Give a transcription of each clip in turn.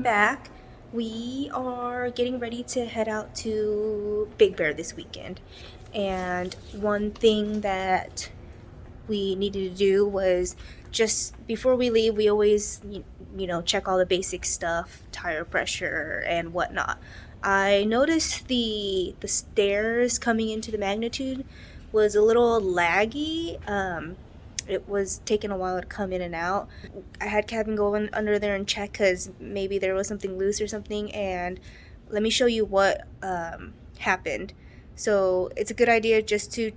welcome back. We are getting ready to head out to Big Bear this weekend, and one thing that we needed to do was, just before we leave, we always check all the basic stuff, tire pressure and whatnot. I noticed the stairs coming into the Magnitude was a little laggy. It was taking a while to come in and out. I had Kevin go under there and check because maybe there was something loose or something, and let me show you what happened. So it's a good idea just to,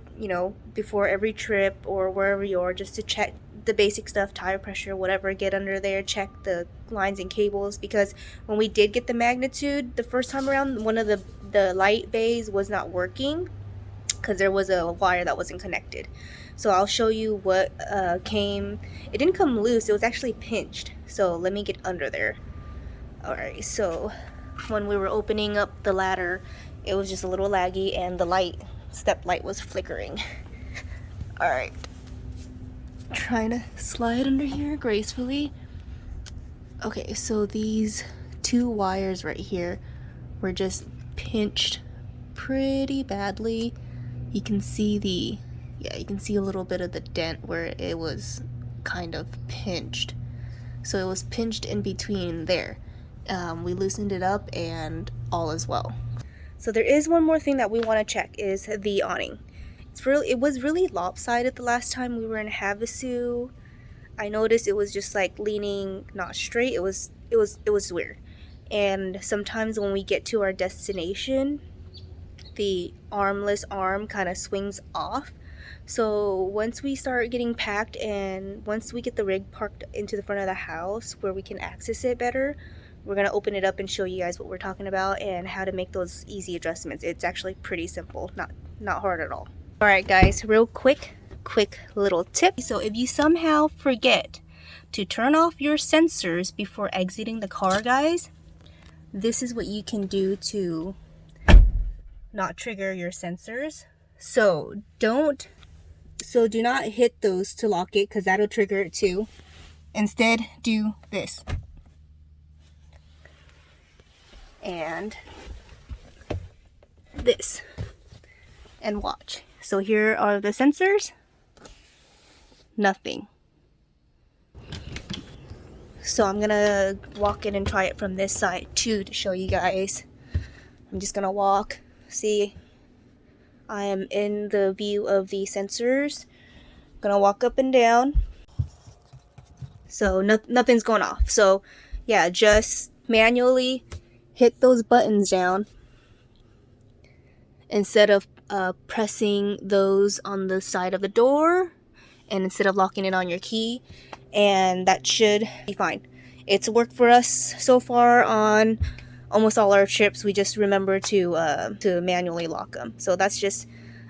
before every trip or wherever you are, just to check the basic stuff, tire pressure, whatever, get under there, check the lines and cables, because when we did get the Magnitude the first time around, one of the light bays was not working because there was a wire that wasn't connected. So I'll show you what came. It didn't come loose, it was actually pinched. So let me get under there. Alright, so when we were opening up the ladder, it was just a little laggy and the step light was flickering. Alright, trying to slide under here gracefully. Okay, so these two wires right here were just pinched pretty badly. You can see you can see a little bit of the dent where it was kind of pinched. So it was pinched in between there. We loosened it up and all is well. So there is one more thing that we want to check, is the awning. It was really lopsided the last time we were in Havasu. I noticed it was just like leaning not straight. It was weird. And sometimes when we get to our destination, the armless arm kind of swings off. So once we start getting packed and once we get the rig parked into the front of the house where we can access it better, we're going to open it up and show you guys what we're talking about and how to make those easy adjustments. It's actually pretty simple, not hard at all. Alright guys, real quick little tip. So if you somehow forget to turn off your sensors before exiting the car, guys, this is what you can do to not trigger your sensors. So do not hit those to lock it, because that'll trigger it too. Instead, do this. And this. And watch. So here are the sensors. Nothing. So I'm gonna walk in and try it from this side too to show you guys. I'm just gonna walk. See, I am in the view of the sensors. I'm gonna walk up and down. So nothing's going off. So yeah, just manually hit those buttons down instead of pressing those on the side of the door, and instead of locking it on your key, and that should be fine. It's worked for us so far on almost all our trips. We just remember to manually lock them. So that's just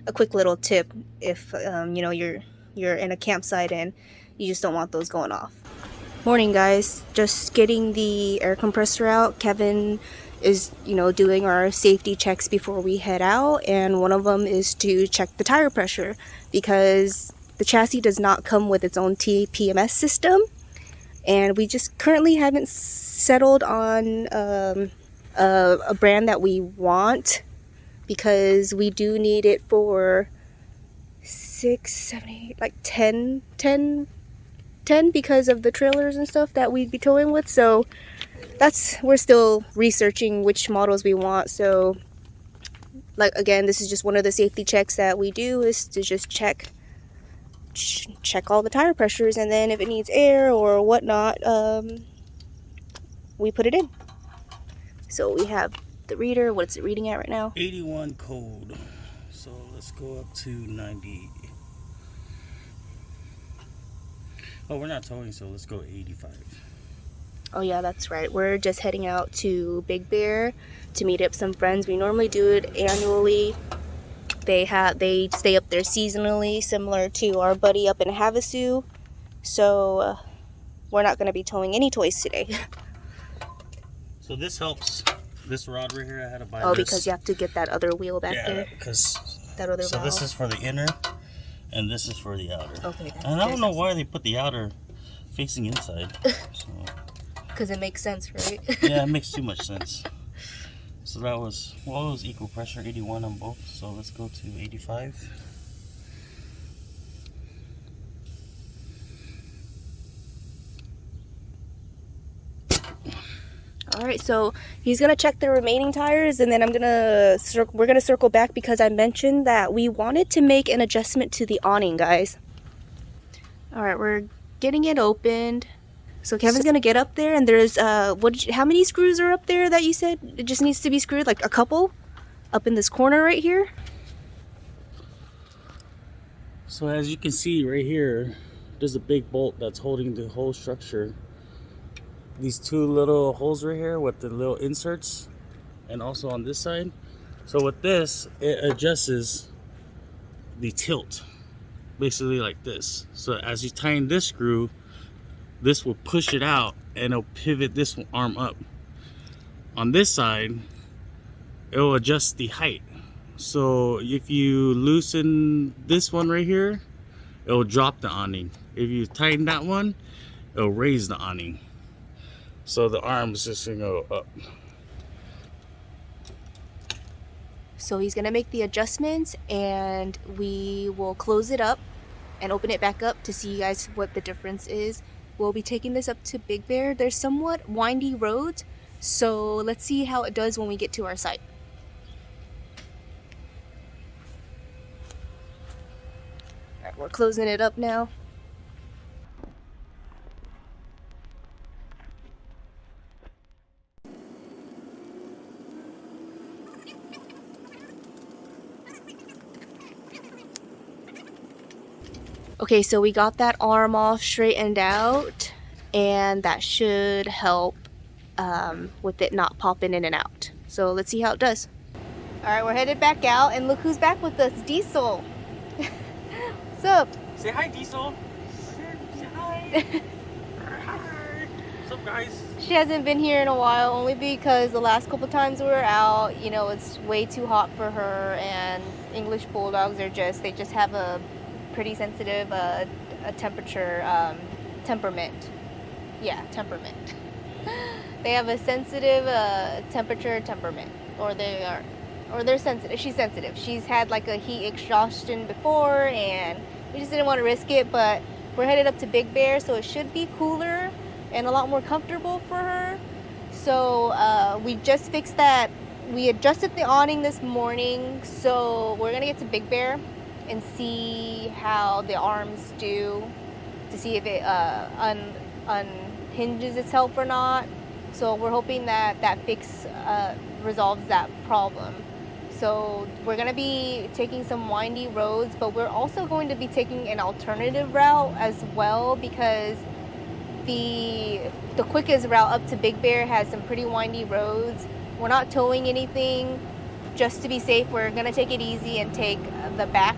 a quick little tip if you're in a campsite and you just don't want those going off. Morning guys, just getting the air compressor out. Kevin is doing our safety checks before we head out, and one of them is to check the tire pressure, because the chassis does not come with its own TPMS system, and we just currently haven't settled on a brand that we want, because we do need it for 6, 7, 8, like 10 because of the trailers and stuff that we'd be towing with. So we're still researching which models we want. So like, again, this is just one of the safety checks that we do, is to just check all the tire pressures, and then if it needs air or whatnot, we put it in. So we have the reader. What's it reading at right now? 81 cold. So let's go up to 90. Oh, we're not towing, so let's go 85. Oh yeah, that's right. We're just heading out to Big Bear to meet up some friends. We normally do it annually. They stay up there seasonally, similar to our buddy up in Havasu. So we're not going to be towing any toys today. So this helps. This rod right here, I had to buy. Oh, because you have to get that other wheel back there. Yeah, because that other so valve. This is for the inner, and this is for the outer. Okay. And I don't know why they put the outer facing inside. So Because it makes sense, right? Yeah, it makes too much sense. So that was, well, it was equal pressure, 81 on both. So let's go to 85. All right, so he's gonna check the remaining tires, and then we're gonna circle back because I mentioned that we wanted to make an adjustment to the awning, guys. All right, we're getting it opened. So Kevin's gonna get up there, and there's how many screws are up there that you said it just needs to be screwed? Like a couple up in this corner right here. So as you can see right here, there's a big bolt that's holding the whole structure. These two little holes right here with the little inserts, and also on this side. So with this, it adjusts the tilt, basically like this. So as you tighten this screw, this will push it out and it'll pivot this arm up. On this side, it will adjust the height. So if you loosen this one right here, it will drop the awning. If you tighten that one, it will raise the awning. So the arms just gonna go up. So he's gonna make the adjustments, and we will close it up and open it back up to see you guys what the difference is. We'll be taking this up to Big Bear. There's somewhat windy roads, so let's see how it does when we get to our site. All right, we're closing it up now. Okay, so we got that arm off, straightened out, and that should help with it not popping in and out. So let's see how it does. All right, we're headed back out, and look who's back with us, Diesel. What's up? Say hi, Diesel. Say hi. What's up, guys? She hasn't been here in a while, only because the last couple times we were out, you know, it's way too hot for her, and English bulldogs are they just have a pretty sensitive temperature temperament. Yeah, temperament. They have a sensitive temperature temperament, or they're sensitive. She's sensitive. She's had like a heat exhaustion before, and we just didn't want to risk it. But we're headed up to Big Bear, so it should be cooler and a lot more comfortable for her. So we just fixed that. We adjusted the awning this morning, so we're gonna get to Big Bear and see how the arms do, to see if it unhinges itself or not. So we're hoping that that fix resolves that problem. So we're going to be taking some windy roads, but we're also going to be taking an alternative route as well, because the quickest route up to Big Bear has some pretty windy roads. We're not towing anything. Just to be safe, we're going to take it easy and take the back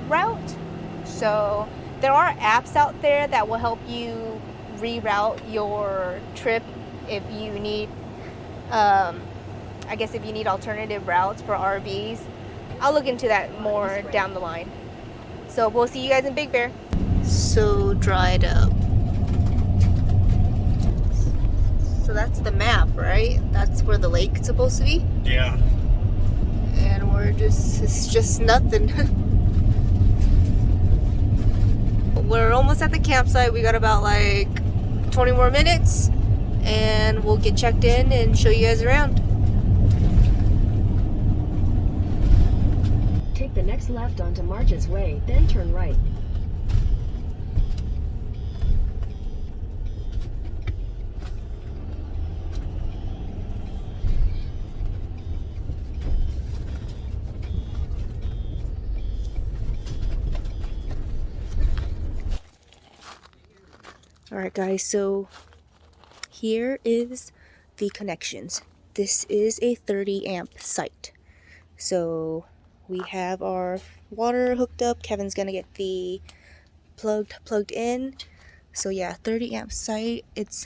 route. So there are apps out there that will help you reroute your trip if you need I guess if you need alternative routes for RVs. I'll look into that more down the line. So we'll see you guys in Big Bear. So dried up. So that's the map, right? That's where the lake's supposed to be? Yeah. And it's just nothing. We're almost at the campsite. We got about like 20 more minutes, and we'll get checked in and show you guys around. Take the next left onto March's Way, then turn right. Alright guys, so here is the connections. This is a 30 amp site. So we have our water hooked up. Kevin's gonna get the plugged in. So yeah, 30 amp site. It's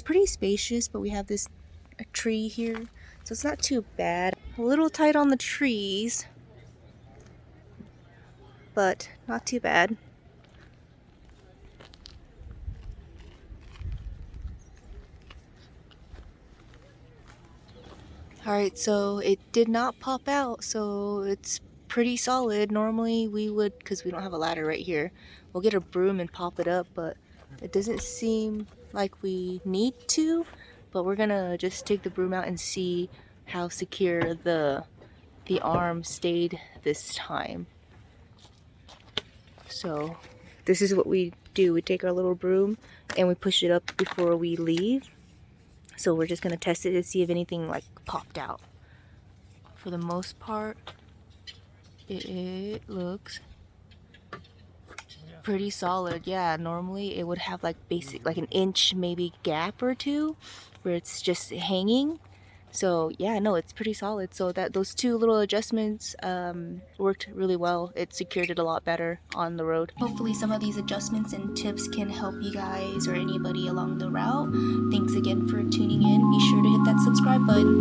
pretty spacious, but we have a tree here, so it's not too bad. A little tight on the trees, but not too bad. Alright, so it did not pop out, so it's pretty solid. Normally we would, because we don't have a ladder right here, we'll get a broom and pop it up, but it doesn't seem like we need to. But we're gonna just take the broom out and see how secure the arm stayed this time. So this is what we do. We take our little broom and we push it up before we leave. So we're just gonna test it to see if anything like popped out. For the most part, it looks pretty solid. Yeah, normally it would have like basic, like an inch maybe gap or two where it's just hanging. So yeah, no, it's pretty solid. So that those two little adjustments worked really well. It secured it a lot better on the road. Hopefully some of these adjustments and tips can help you guys or anybody along the route. Thanks again for tuning in. Be sure to hit that subscribe button.